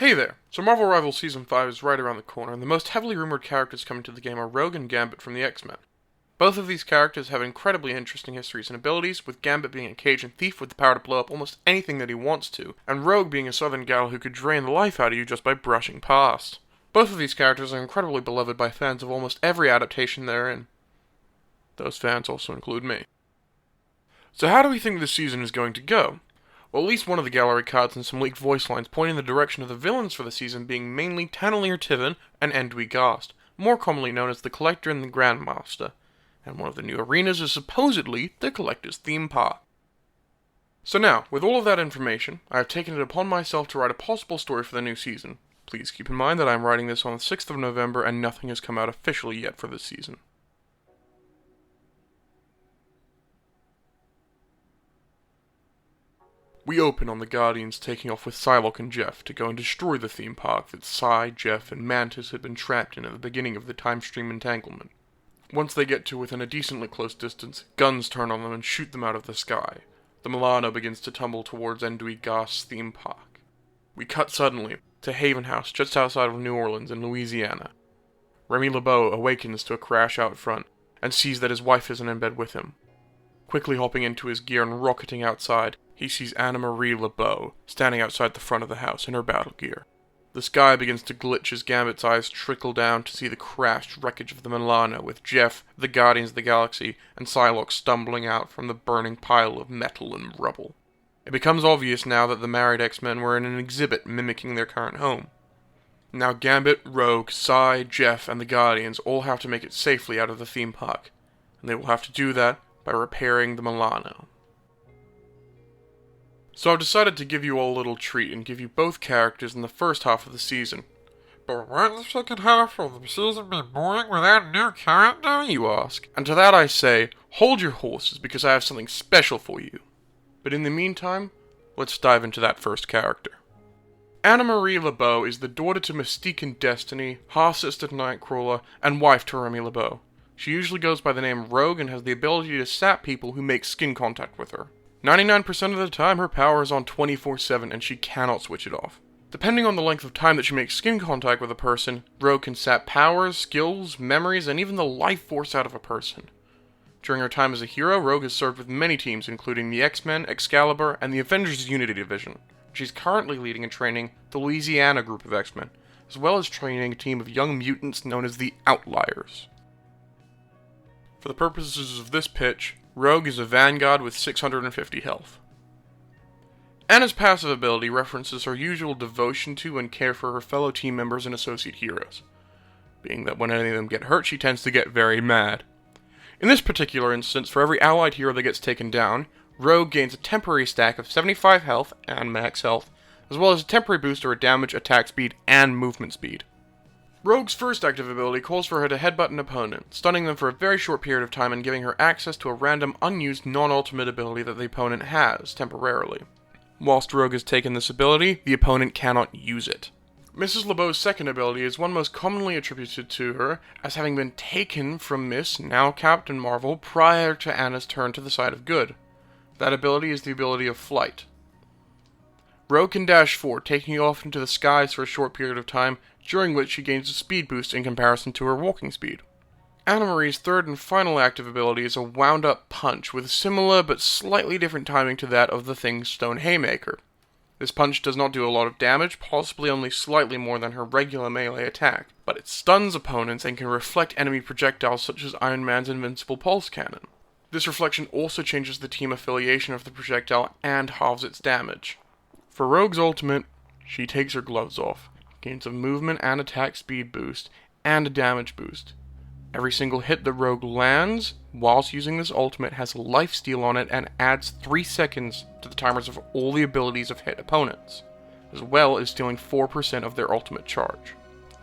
Hey there! So Marvel Rivals Season 5 is right around the corner, and the most heavily rumored characters coming to the game are Rogue and Gambit from the X-Men. Both of these characters have incredibly interesting histories and abilities, with Gambit being a Cajun thief with the power to blow up almost anything that he wants to, and Rogue being a southern gal who could drain the life out of you just by brushing past. Both of these characters are incredibly beloved by fans of almost every adaptation they're in. Those fans also include me. So how do we think this season is going to go? Well, at least one of the gallery cards and some leaked voice lines point in the direction of the villains for the season being mainly Tannelir Tiven and Endwi Gast, more commonly known as the Collector and the Grandmaster, and one of the new arenas is supposedly the Collector's theme park. So now, with all of that information, I have taken it upon myself to write a possible story for the new season. Please keep in mind that I am writing this on the 6th of November and nothing has come out officially yet for this season. We open on the Guardians taking off with Psylocke and Jeff to go and destroy the theme park that Psy, Jeff, and Mantis had been trapped in at the beginning of the time stream entanglement. Once they get to within a decently close distance, guns turn on them and shoot them out of the sky. The Milano begins to tumble towards Endwi Gast's theme park. We cut suddenly to Haven House just outside of New Orleans in Louisiana. Remy LeBeau awakens to a crash out front and sees that his wife isn't in bed with him. Quickly hopping into his gear and rocketing outside, he sees Anna Marie LeBeau standing outside the front of the house in her battle gear. The sky begins to glitch as Gambit's eyes trickle down to see the crashed wreckage of the Milano, with Jeff, the Guardians of the Galaxy, and Psylocke stumbling out from the burning pile of metal and rubble. It becomes obvious now that the married X-Men were in an exhibit mimicking their current home. Now Gambit, Rogue, Psy, Jeff, and the Guardians all have to make it safely out of the theme park, and they will have to do that by repairing the Milano. So I've decided to give you all a little treat and give you both characters in the first half of the season. But won't the second half of the season be boring without a new character, you ask? And to that I say, hold your horses because I have something special for you. But in the meantime, let's dive into that first character. Anna Marie LeBeau is the daughter to Mystique and Destiny, half-sister to Nightcrawler, and wife to Remy LeBeau. She usually goes by the name Rogue and has the ability to sap people who make skin contact with her. 99% of the time, her power is on 24/7 and she cannot switch it off. Depending on the length of time that she makes skin contact with a person, Rogue can sap powers, skills, memories, and even the life force out of a person. During her time as a hero, Rogue has served with many teams including the X-Men, Excalibur, and the Avengers Unity Division. She's currently leading and training the Louisiana group of X-Men, as well as training a team of young mutants known as the Outliers. For the purposes of this pitch, Rogue is a Vanguard with 650 health. Anna's passive ability references her usual devotion to and care for her fellow team members and associate heroes, being that when any of them get hurt, she tends to get very mad. In this particular instance, for every allied hero that gets taken down, Rogue gains a temporary stack of 75 health and max health, as well as a temporary boost to her damage, attack speed, and movement speed. Rogue's first active ability calls for her to headbutt an opponent, stunning them for a very short period of time and giving her access to a random unused non-ultimate ability that the opponent has, temporarily. Whilst Rogue has taken this ability, the opponent cannot use it. Mrs. LeBeau's second ability is one most commonly attributed to her as having been taken from Miss, now Captain Marvel, prior to Anna's turn to the side of good. That ability is the ability of flight. Rogue can dash forward, taking off into the skies for a short period of time, during which she gains a speed boost in comparison to her walking speed. Anna Marie's third and final active ability is a wound-up punch, with similar but slightly different timing to that of the Thing's Stone Haymaker. This punch does not do a lot of damage, possibly only slightly more than her regular melee attack, but it stuns opponents and can reflect enemy projectiles such as Iron Man's invincible pulse cannon. This reflection also changes the team affiliation of the projectile and halves its damage. For Rogue's ultimate, she takes her gloves off, gains a movement and attack speed boost, and a damage boost. Every single hit that Rogue lands, whilst using this ultimate, has a lifesteal on it and adds 3 seconds to the timers of all the abilities of hit opponents, as well as stealing 4% of their ultimate charge.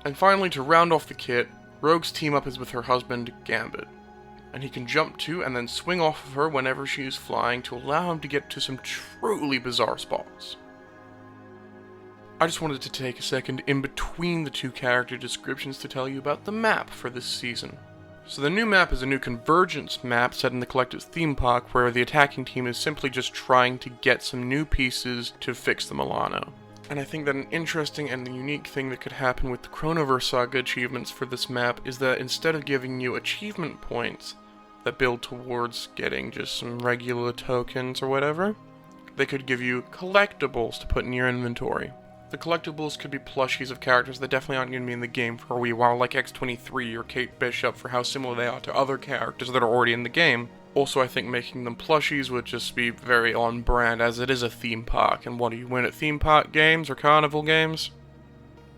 And finally, to round off the kit, Rogue's team up is with her husband, Gambit, and he can jump to and then swing off of her whenever she is flying to allow him to get to some truly bizarre spots. I just wanted to take a second in between the two character descriptions to tell you about the map for this season. So the new map is a new Convergence map set in the Collective's theme park where the attacking team is simply just trying to get some new pieces to fix the Milano. And I think that an interesting and unique thing that could happen with the Chronoverse Saga achievements for this map is that instead of giving you achievement points that build towards getting just some regular tokens or whatever, they could give you collectibles to put in your inventory. The collectibles could be plushies of characters that definitely aren't going to be in the game for a wee while, like X-23 or Kate Bishop, for how similar they are to other characters that are already in the game. Also, I think making them plushies would just be very on brand, as it is a theme park, and what do you win at theme park games or carnival games?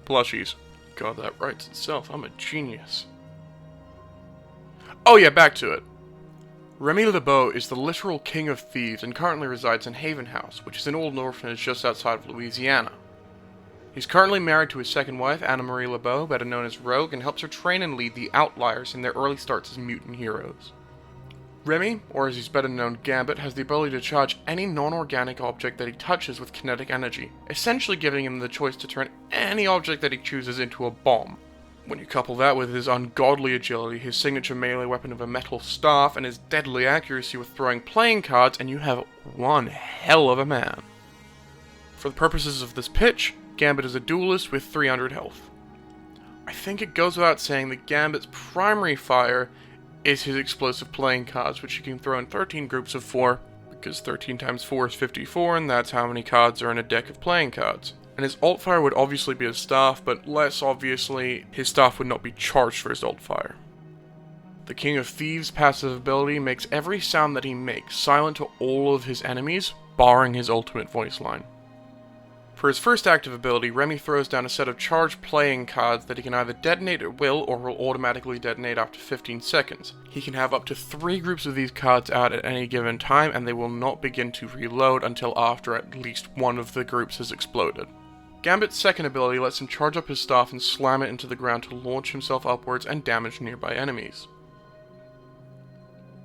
Plushies. God, that writes itself. I'm a genius. Oh yeah, back to it. Remy LeBeau is the literal king of thieves and currently resides in Haven House, which is an old orphanage just outside of Louisiana. He's currently married to his second wife, Anna-Marie LeBeau, better known as Rogue, and helps her train and lead the Outliers in their early starts as mutant heroes. Remy, or as he's better known, Gambit, has the ability to charge any non-organic object that he touches with kinetic energy, essentially giving him the choice to turn any object that he chooses into a bomb. When you couple that with his ungodly agility, his signature melee weapon of a metal staff, and his deadly accuracy with throwing playing cards, and you have one hell of a man. For the purposes of this pitch, Gambit is a duelist with 300 health. I think it goes without saying that Gambit's primary fire is his explosive playing cards, which you can throw in 13 groups of 4, because 13 times 4 is 54, and that's how many cards are in a deck of playing cards. And his alt fire would obviously be his staff, but less obviously, his staff would not be charged for his alt fire. The King of Thieves' passive ability makes every sound that he makes silent to all of his enemies, barring his ultimate voice line. For his first active ability, Remy throws down a set of charged playing cards that he can either detonate at will or will automatically detonate after 15 seconds. He can have up to 3 groups of these cards out at any given time, and they will not begin to reload until after at least one of the groups has exploded. Gambit's second ability lets him charge up his staff and slam it into the ground to launch himself upwards and damage nearby enemies.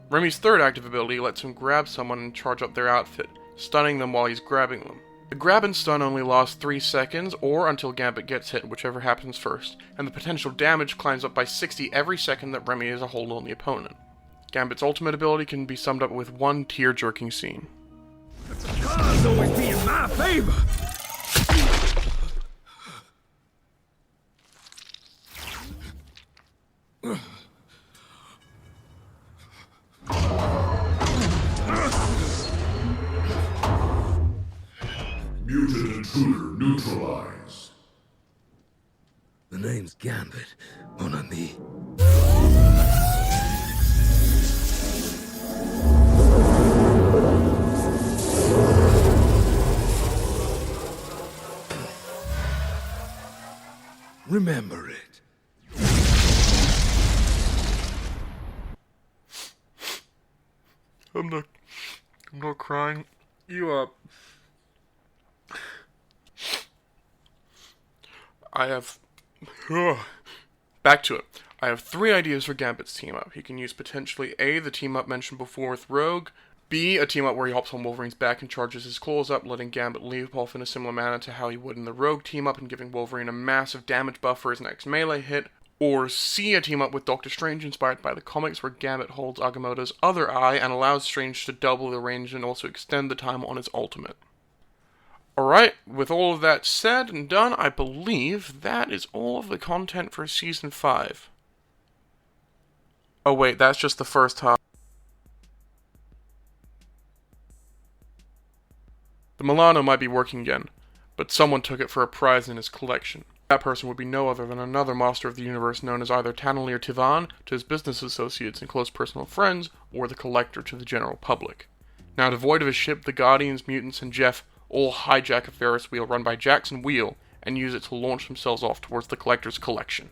Remy's third active ability lets him grab someone and charge up their outfit, stunning them while he's grabbing them. The grab and stun only lasts 3 seconds, or until Gambit gets hit, whichever happens first, and the potential damage climbs up by 60 every second that Remy has a hold on the opponent. Gambit's ultimate ability can be summed up with one tear-jerking scene. The cards always be in my favor! Mutant intruder neutralized. The name's Gambit, mon ami. Remember it. I'm not crying. You, I have... Back to it. I have 3 ideas for Gambit's team-up. He can use potentially A, the team-up mentioned before with Rogue, B, a team-up where he hops on Wolverine's back and charges his claws up, letting Gambit leap off in a similar manner to how he would in the Rogue team-up and giving Wolverine a massive damage buff for his next melee hit, or C, a team-up with Doctor Strange inspired by the comics where Gambit holds Agamotto's other eye and allows Strange to double the range and also extend the time on his ultimate. Alright, with all of that said and done, I believe that is all of the content for Season 5. Oh wait, that's just the first half. The Milano might be working again, but someone took it for a prize in his collection. That person would be no other than another Master of the Universe known as either Tanelier Tivan to his business associates and close personal friends, or the Collector to the general public. Now devoid of his ship, the Guardians, Mutants, and Jeff all hijack a Ferris wheel run by Jackson Wheel and use it to launch themselves off towards the Collector's collection.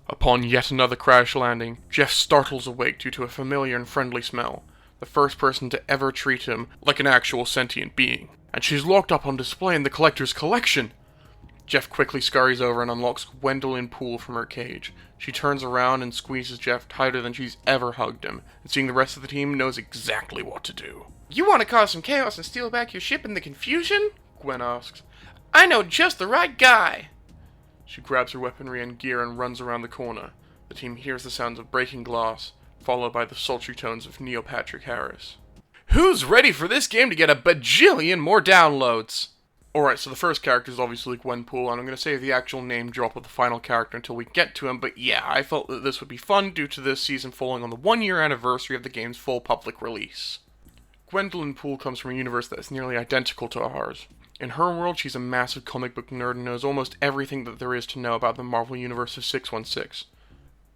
Upon yet another crash landing, Jeff startles awake due to a familiar and friendly smell, the first person to ever treat him like an actual sentient being. And she's locked up on display in the Collector's collection! Jeff quickly scurries over and unlocks Gwendolyn Poole from her cage. She turns around and squeezes Jeff tighter than she's ever hugged him, and seeing the rest of the team knows exactly what to do. "You want to cause some chaos and steal back your ship in the confusion?" Gwen asks. "I know just the right guy!" She grabs her weaponry and gear and runs around the corner. The team hears the sounds of breaking glass, followed by the sultry tones of Neil Patrick Harris. "Who's ready for this game to get a bajillion more downloads?" Alright, so the first character is obviously Gwenpool, and I'm going to save the actual name drop of the final character until we get to him, but yeah, I felt that this would be fun due to this season falling on the 1-year anniversary of the game's full public release. Gwendolyn Poole comes from a universe that is nearly identical to ours. In her world, she's a massive comic book nerd and knows almost everything that there is to know about the Marvel Universe of 616.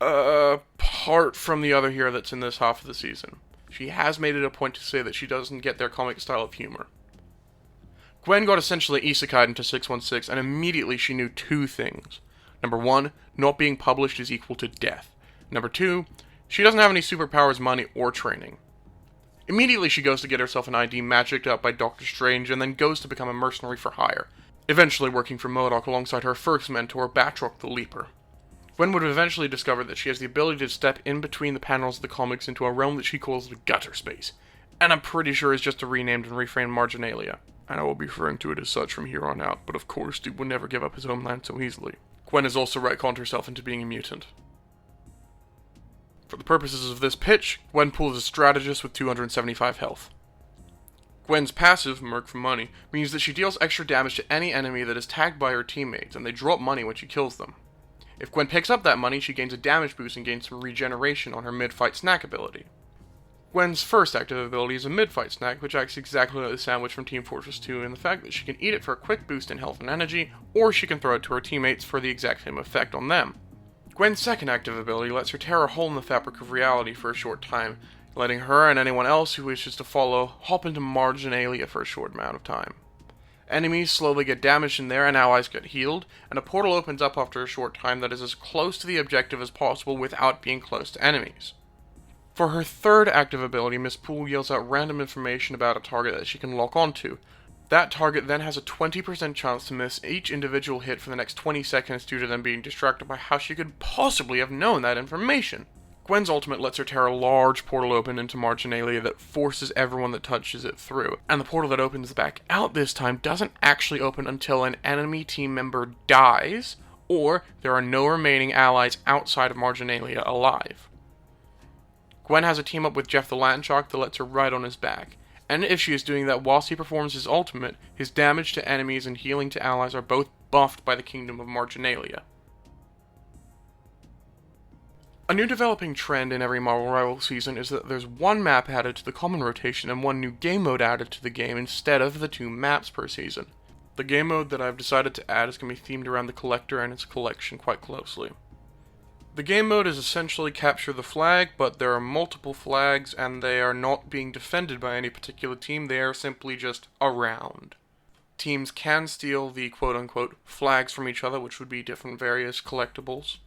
Apart from the other hero that's in this half of the season. She has made it a point to say that she doesn't get their comic style of humor. Gwen got essentially isekai'd into 616, and immediately she knew two things. Number one, not being published is equal to death. Number two, she doesn't have any superpowers, money, or training. Immediately she goes to get herself an ID magicked up by Doctor Strange, and then goes to become a mercenary for hire, eventually working for MODOK alongside her first mentor, Batroc the Leaper. Gwen would eventually discover that she has the ability to step in between the panels of the comics into a realm that she calls the gutter space, and I'm pretty sure is just a renamed and reframed marginalia. And I will be referring to it as such from here on out, but of course, dude would never give up his homeland so easily. Gwen has also retconned herself into being a mutant. For the purposes of this pitch, Gwenpool is a strategist with 275 health. Gwen's passive, Merc for Money, means that she deals extra damage to any enemy that is tagged by her teammates, and they drop money when she kills them. If Gwen picks up that money, she gains a damage boost and gains some regeneration on her mid-fight snack ability. Gwen's first active ability is a mid-fight snack, which acts exactly like the sandwich from Team Fortress 2 in the fact that she can eat it for a quick boost in health and energy, or she can throw it to her teammates for the exact same effect on them. Gwen's second active ability lets her tear a hole in the fabric of reality for a short time, letting her and anyone else who wishes to follow hop into marginalia for a short amount of time. Enemies slowly get damaged in there and allies get healed, and a portal opens up after a short time that is as close to the objective as possible without being close to enemies. For her third active ability, Miss Poole yells out random information about a target that she can lock onto. That target then has a 20% chance to miss each individual hit for the next 20 seconds due to them being distracted by how she could possibly have known that information. Gwen's ultimate lets her tear a large portal open into marginalia that forces everyone that touches it through, and the portal that opens back out this time doesn't actually open until an enemy team member dies, or there are no remaining allies outside of marginalia alive. Gwen has a team up with Jeff the Land Shark that lets her ride on his back, and if she is doing that whilst he performs his ultimate, his damage to enemies and healing to allies are both buffed by the Kingdom of Marginalia. A new developing trend in every Marvel Rivals season is that there's one map added to the common rotation and one new game mode added to the game instead of the 2 maps per season. The game mode that I've decided to add is going to be themed around the collector and its collection quite closely. The game mode is essentially capture the flag, but there are multiple flags and they are not being defended by any particular team, they are simply just around. Teams can steal the quote-unquote flags from each other, which would be different various collectibles.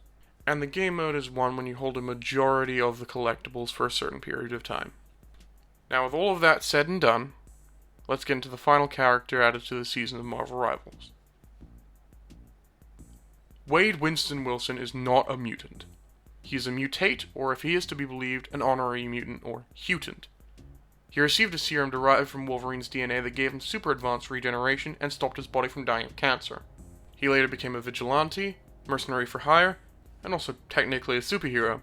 And the game mode is one when you hold a majority of the collectibles for a certain period of time. Now with all of that said and done, let's get into the final character added to the season of Marvel Rivals. Wade Winston Wilson is not a mutant. He is a mutate, or if he is to be believed, an honorary mutant, or hutant. He received a serum derived from Wolverine's DNA that gave him super advanced regeneration and stopped his body from dying of cancer. He later became a vigilante, mercenary for hire, and also technically a superhero.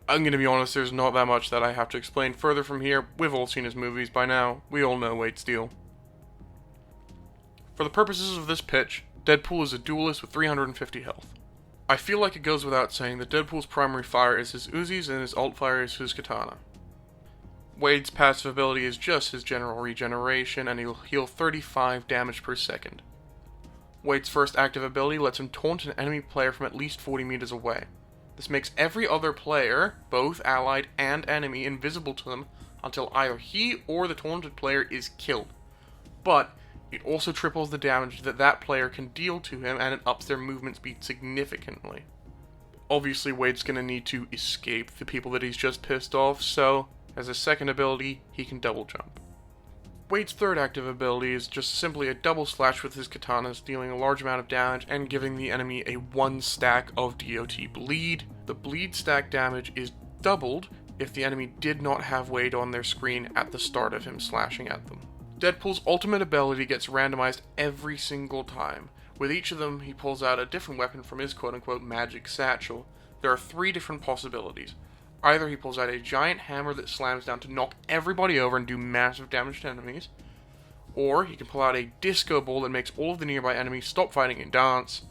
I'm gonna be honest, there's not that much that I have to explain further from here. We've all seen his movies by now. We all know Wade's deal. For the purposes of this pitch, Deadpool is a duelist with 350 health. I feel like it goes without saying that Deadpool's primary fire is his Uzis and his alt fire is his katana. Wade's passive ability is just his general regeneration and he'll heal 35 damage per second. Wade's first active ability lets him taunt an enemy player from at least 40 meters away. This makes every other player, both allied and enemy, invisible to them until either he or the taunted player is killed. But it also triples the damage that that player can deal to him and it ups their movement speed significantly. Obviously Wade's gonna need to escape the people that he's just pissed off, so as a second ability, he can double jump. Wade's third active ability is just simply a double slash with his katanas, dealing a large amount of damage and giving the enemy a 1 stack of DOT bleed. The bleed stack damage is doubled if the enemy did not have Wade on their screen at the start of him slashing at them. Deadpool's ultimate ability gets randomized every single time. With each of them, he pulls out a different weapon from his quote-unquote magic satchel. There are 3 different possibilities. Either he pulls out a giant hammer that slams down to knock everybody over and do massive damage to enemies, Or he can pull out a disco ball that makes all of the nearby enemies stop fighting and dance.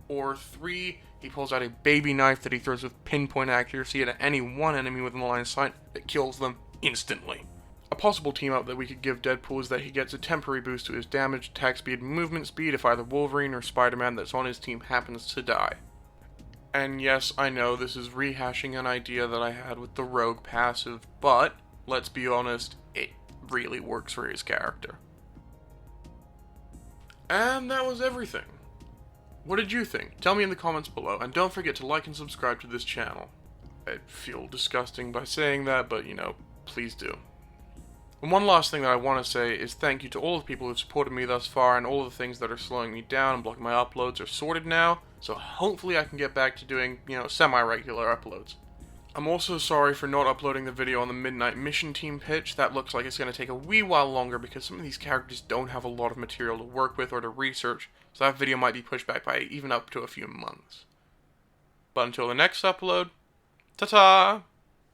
Or 3, he pulls out a baby knife that he throws with pinpoint accuracy at any one enemy within the line of sight that kills them instantly. A possible team-up that we could give Deadpool is that he gets a temporary boost to his damage, attack speed, and movement speed if either Wolverine or Spider-Man that's on his team happens to die. And yes, I know this is rehashing an idea that I had with the Rogue passive, but, let's be honest, it really works for his character. And that was everything. What did you think? Tell me in the comments below, and don't forget to like and subscribe to this channel. I feel disgusting by saying that, but please do. And one last thing that I want to say is thank you to all the people who've supported me thus far, and all of the things that are slowing me down and blocking my uploads are sorted now, so hopefully I can get back to doing, semi-regular uploads. I'm also sorry for not uploading the video on the Midnight Mission Team pitch. That looks like it's going to take a wee while longer because some of these characters don't have a lot of material to work with or to research, so that video might be pushed back by even up to a few months. But until the next upload, ta-ta!